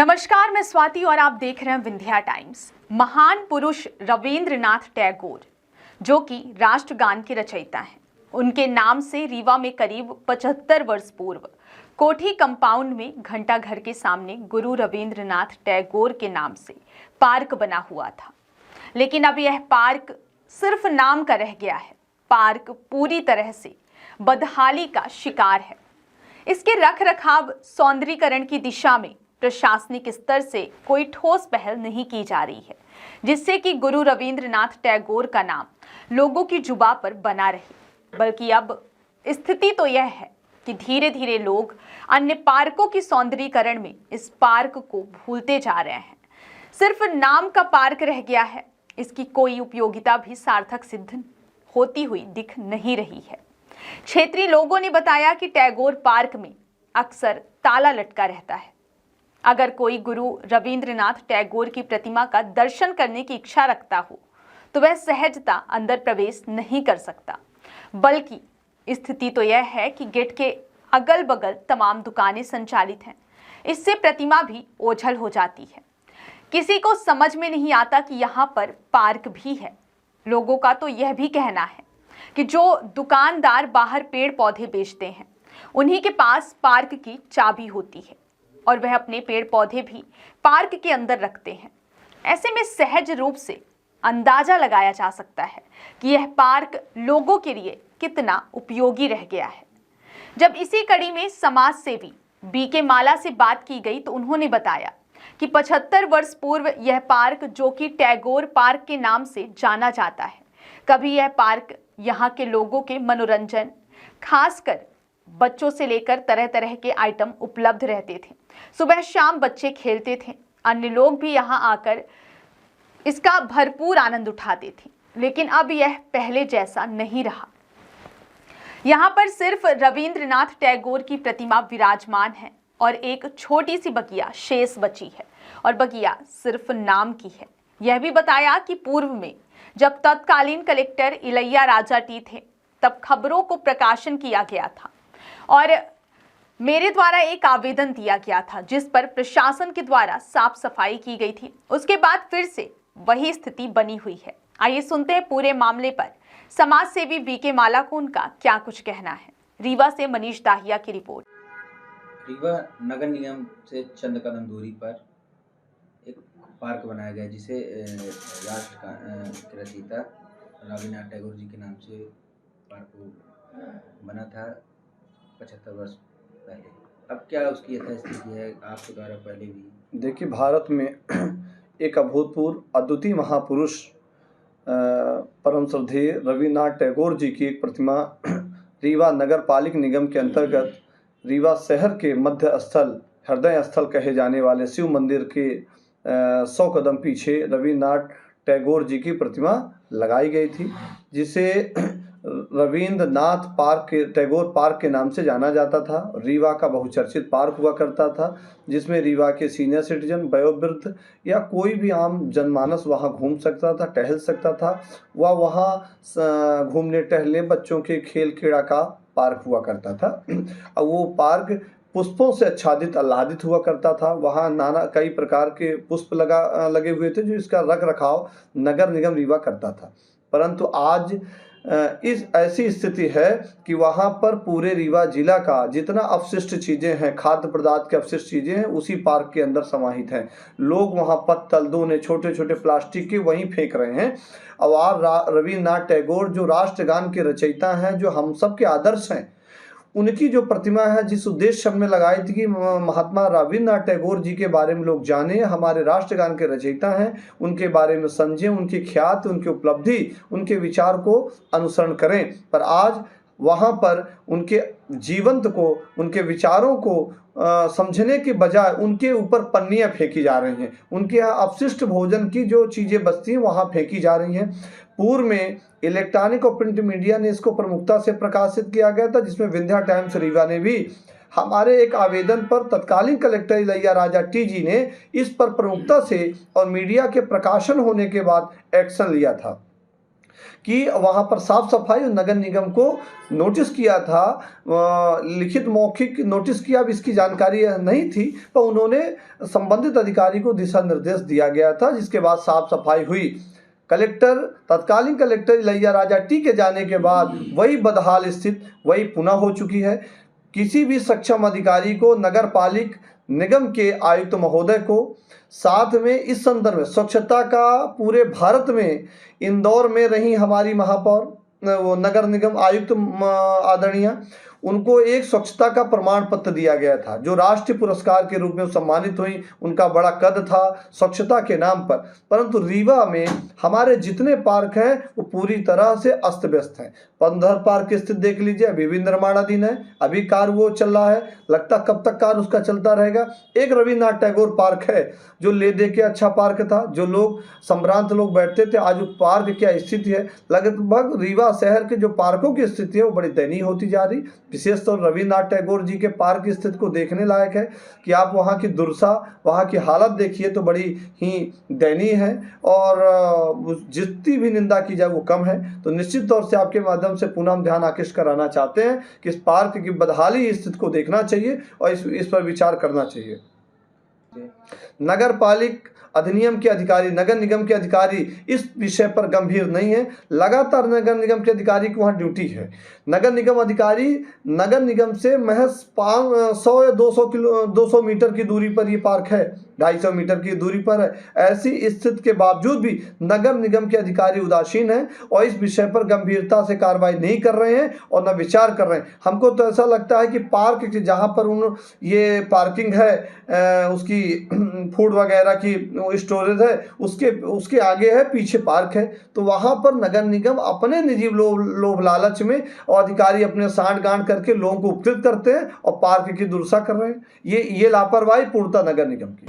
नमस्कार, मैं स्वाति और आप देख रहे हैं विंध्या टाइम्स। महान पुरुष रविंद्रनाथ टैगोर, जो कि राष्ट्रगान के रचयिता हैं, उनके नाम से रीवा में करीब 75 वर्ष पूर्व कोठी कंपाउंड में घंटा घर के सामने गुरु रविंद्रनाथ टैगोर के नाम से पार्क बना हुआ था। लेकिन अब यह पार्क सिर्फ नाम का रह गया है। पार्क पूरी तरह से बदहाली का शिकार है। इसके रख रखाव, सौंदर्यीकरण की दिशा में प्रशासनिक स्तर से कोई ठोस पहल नहीं की जा रही है, जिससे कि गुरु रविंद्रनाथ टैगोर का नाम लोगों की जुबां पर बना रहे। बल्कि अब स्थिति तो यह है कि धीरे धीरे लोग अन्य पार्कों की सौंदर्यीकरण में इस पार्क को भूलते जा रहे हैं। सिर्फ नाम का पार्क रह गया है। इसकी कोई उपयोगिता भी सार्थक सिद्ध होती हुई दिख नहीं रही है। क्षेत्रीय लोगों ने बताया कि टैगोर पार्क में अक्सर ताला लटका रहता है। अगर कोई गुरु रविंद्रनाथ टैगोर की प्रतिमा का दर्शन करने की इच्छा रखता हो तो वह सहजता अंदर प्रवेश नहीं कर सकता। बल्कि स्थिति तो यह है कि गेट के अगल बगल तमाम दुकानें संचालित हैं। इससे प्रतिमा भी ओझल हो जाती है। किसी को समझ में नहीं आता कि यहाँ पर पार्क भी है। लोगों का तो यह भी कहना है कि जो दुकानदार बाहर पेड़ पौधे बेचते हैं, उन्हीं के पास पार्क की चाबी होती है और वह अपने पेड़ पौधे भी पार्क के अंदर रखते हैं। ऐसे में सहज रूप से अंदाजा लगाया जा सकता है कि यह पार्क लोगों के लिए कितना उपयोगी रह गया है। जब इसी कड़ी में समाज सेवी बीके माला से बात की गई तो उन्होंने बताया कि 75 वर्ष पूर्व यह पार्क, जो कि टैगोर पार्क के नाम से जाना जाता है, कभी यह पार्क यहाँ के लोगों के मनोरंजन, खासकर बच्चों से लेकर तरह तरह के आइटम उपलब्ध रहते थे। सुबह शाम बच्चे खेलते थे। अन्य लोग भी यहाँ आकर इसका भरपूर आनंद उठाते थे। लेकिन अब यह पहले जैसा नहीं रहा। यहाँ पर सिर्फ रविंद्रनाथ टैगोर की प्रतिमा विराजमान है और एक छोटी सी बगिया शेष बची है, और बगिया सिर्फ नाम की है। यह भी बताया कि पूर्व में जब तत्कालीन कलेक्टर इलैया राजा टी थे, तब खबरों को प्रकाशन किया गया था और मेरे द्वारा एक आवेदन दिया गया था, जिस पर प्रशासन के द्वारा साफ सफाई की गई थी। उसके बाद फिर से वही स्थिति बनी हुई है। आइए सुनते हैं पूरे मामले पर समाज सेवी बीके माला को उनका क्या कुछ कहना है। रीवा से मनीष दाहिया की रिपोर्ट। रीवा नगर निगम से चंद कदम दूरी पर एक पार्क बनाया गया, जिसे राष्ट्र के रचयिता रविंद्रनाथ टैगोर जी के नाम से पार्क बना था 75 वर्ष पहले। अब क्या उसकी यथास्थिति है आपके द्वारा पहले भी? देखिए, भारत में एक अभूतपूर्व अद्वितीय महापुरुष परम श्रद्धेय रविंद्रनाथ टैगोर जी की एक प्रतिमा रीवा नगर पालिक निगम के अंतर्गत रीवा शहर के मध्य स्थल, हृदय स्थल कहे जाने वाले शिव मंदिर के 100 कदम पीछे रविंद्रनाथ टैगोर जी की प्रतिमा लगाई गई थी, जिसे रविंद्रनाथ पार्क के टैगोर पार्क के नाम से जाना जाता था। रीवा का बहुचर्चित पार्क हुआ करता था, जिसमें रीवा के सीनियर सिटीजन, वयोवृद्ध या कोई भी आम जनमानस वहां घूम सकता था, टहल सकता था। वह वहां घूमने टहलने, बच्चों के खेल क्रीड़ा का पार्क हुआ करता था। और वो पार्क पुष्पों से आच्छादित, आह्लादित हुआ करता था। वहाँ नाना कई प्रकार के पुष्प लगे हुए थे, जो इसका रख रखाव नगर निगम रीवा करता था। परंतु आज इस ऐसी स्थिति है कि वहाँ पर पूरे रीवा जिला का जितना अपशिष्ट चीज़ें हैं, खाद्य पदार्थ के अपशिष्ट चीज़ें हैं, उसी पार्क के अंदर समाहित हैं। लोग वहाँ पत्तल, दोने, छोटे छोटे प्लास्टिक के वहीं फेंक रहे हैं। और रविंद्रनाथ टैगोर जो राष्ट्रगान के रचयिता हैं, जो हम सब के आदर्श हैं, उनकी जो प्रतिमा है, जिस उद्देश्य हमने लगाई थी कि महात्मा रविंद्रनाथ टैगोर जी के बारे में लोग जाने, हमारे राष्ट्रगान के रचयिता हैं, उनके बारे में समझें, उनकी ख्याति, उनकी उपलब्धि, उनके विचार को अनुसरण करें। पर आज वहाँ पर उनके जीवंत को, उनके विचारों को समझने के बजाय उनके ऊपर पन्नियाँ फेंकी जा रही हैं। उनके यहाँ अपशिष्ट भोजन की जो चीज़ें बचती हैं वहाँ फेंकी जा रही हैं। पूर्व में इलेक्ट्रॉनिक और प्रिंट मीडिया ने इसको प्रमुखता से प्रकाशित किया गया था, जिसमें विंध्या टाइम्स रीवा ने भी हमारे एक आवेदन पर तत्कालीन collector Ilaiya Raja T G ने इस पर प्रमुखता से और मीडिया के प्रकाशन होने के बाद एक्शन लिया था। कि वहाँ पर साफ सफाई और नगर निगम को नोटिस किया था, लिखित मौखिक नोटिस किया, अब इसकी जानकारी नहीं थी, पर उन्होंने संबंधित अधिकारी को दिशा निर्देश दिया गया था, जिसके बाद साफ सफाई हुई। तत्कालीन कलेक्टर इलैया राजा टी के जाने के बाद वही बदहाल स्थिति वही पुनः हो चुकी है। किसी भी सक्षम अधिकारी को, नगर पालिक निगम के आयुक्त महोदय को, साथ में इस संदर्भ में स्वच्छता का पूरे भारत में इंदौर में रही हमारी महापौर, वो नगर निगम आयुक्त आदरणीय, उनको एक स्वच्छता का प्रमाण पत्र दिया गया था, जो राष्ट्रीय पुरस्कार के रूप में सम्मानित हुई। उनका बड़ा कद था स्वच्छता के नाम पर, परंतु रीवा में हमारे जितने पार्क हैं वो पूरी तरह से अस्त व्यस्त हैं। पंधर पार्क की स्थिति देख लीजिए, अभी भी निर्माणाधीन है, अभी कार्य वो चल रहा है, लगता कब तक कार्य उसका चलता रहेगा। एक रविन्द्रनाथ टैगोर पार्क है जो ले दे के अच्छा पार्क था, जो लोग संभ्रांत लोग बैठते थे, आज वो पार्क क्या स्थिति है। लगभग रीवा शहर के जो पार्कों की स्थिति है वो बड़ी दयनीय होती जा रही। विशेष तौर रविन्द्रनाथ टैगोर जी के पार्क की स्थिति को देखने लायक है कि आप वहाँ की दुर्दशा, वहाँ की हालत देखिए तो बड़ी ही दयनीय है, और जितनी भी निंदा की जाए वो कम है। तो निश्चित तौर से आपके माध्यम से पुनः हम ध्यान आकृष्ट कराना चाहते हैं कि इस पार्क की बदहाली स्थिति को देखना चाहिए और इस पर विचार करना चाहिए। नगर पालिक अधिनियम के अधिकारी, नगर निगम के अधिकारी इस विषय पर गंभीर नहीं है। लगातार नगर निगम के अधिकारी की वहाँ ड्यूटी है। नगर निगम अधिकारी नगर निगम से महज 100 या 200 मीटर की दूरी पर ये पार्क है, 250 मीटर की दूरी पर है। ऐसी स्थिति के बावजूद भी नगर निगम के अधिकारी उदासीन हैं और इस विषय पर गंभीरता से कार्रवाई नहीं कर रहे हैं और न विचार कर रहे हैं। हमको तो ऐसा लगता है कि पार्क जहाँ पर ये पार्किंग है, उसकी फूड वगैरह की स्टोरेज है, उसके आगे है, पीछे पार्क है, तो वहाँ पर नगर निगम अपने निजी लोभ लालच में और अधिकारी अपने सांठ गांठ करके लोगों को उपकृत करते हैं और पार्क की दुर्दशा कर रहे हैं। ये लापरवाही पूर्णतः नगर निगम की।